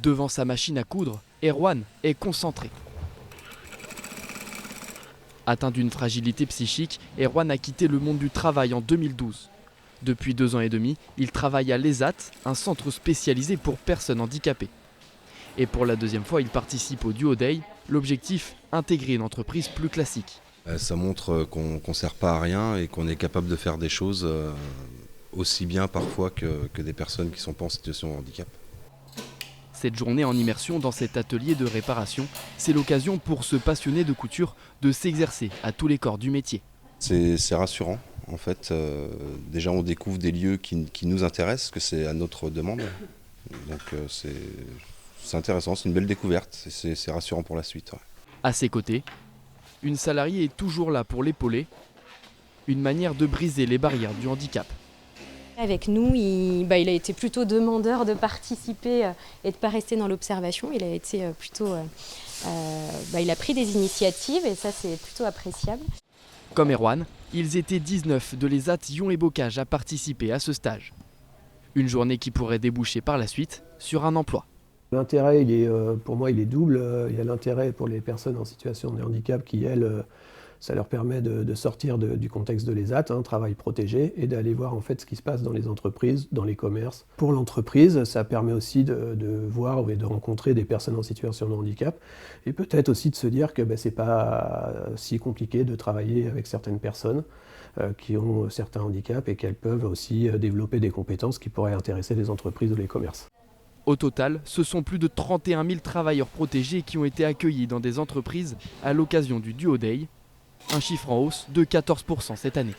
Devant sa machine à coudre, Erwan est concentré. Atteint d'une fragilité psychique, Erwan a quitté le monde du travail en 2012. Depuis 2 ans et demi, il travaille à l'ESAT, un centre spécialisé pour personnes handicapées. Et pour la 2e fois, il participe au Duo Day. L'objectif, intégrer une entreprise plus classique. Ça montre qu'on ne sert pas à rien et qu'on est capable de faire des choses aussi bien parfois que des personnes qui ne sont pas en situation de handicap. Cette journée en immersion dans cet atelier de réparation, c'est l'occasion pour ce passionné de couture de s'exercer à tous les corps du métier. C'est rassurant en fait. Déjà on découvre des lieux qui nous intéressent, que c'est à notre demande. Donc c'est intéressant, c'est une belle découverte, c'est rassurant pour la suite. Ouais. À ses côtés, une salariée est toujours là pour l'épauler, une manière de briser les barrières du handicap. Avec nous, il a été plutôt demandeur de participer et de ne pas rester dans l'observation. Il a été plutôt, il a pris des initiatives et ça c'est plutôt appréciable. Comme Erwan, ils étaient 19 de l'ESAT Yon et Bocage à participer à ce stage. Une journée qui pourrait déboucher par la suite sur un emploi. L'intérêt, pour moi, il est double. Il y a l'intérêt pour les personnes en situation de handicap qui, elles, ça leur permet de sortir du contexte de l'ESAT, travail protégé, et d'aller voir en fait ce qui se passe dans les entreprises, dans les commerces. Pour l'entreprise, ça permet aussi de voir et de rencontrer des personnes en situation de handicap, et peut-être aussi de se dire que c'est pas si compliqué de travailler avec certaines personnes qui ont certains handicaps et qu'elles peuvent aussi développer des compétences qui pourraient intéresser les entreprises ou les commerces. Au total, ce sont plus de 31 000 travailleurs protégés qui ont été accueillis dans des entreprises à l'occasion du Duo Day, un chiffre en hausse de 14% cette année.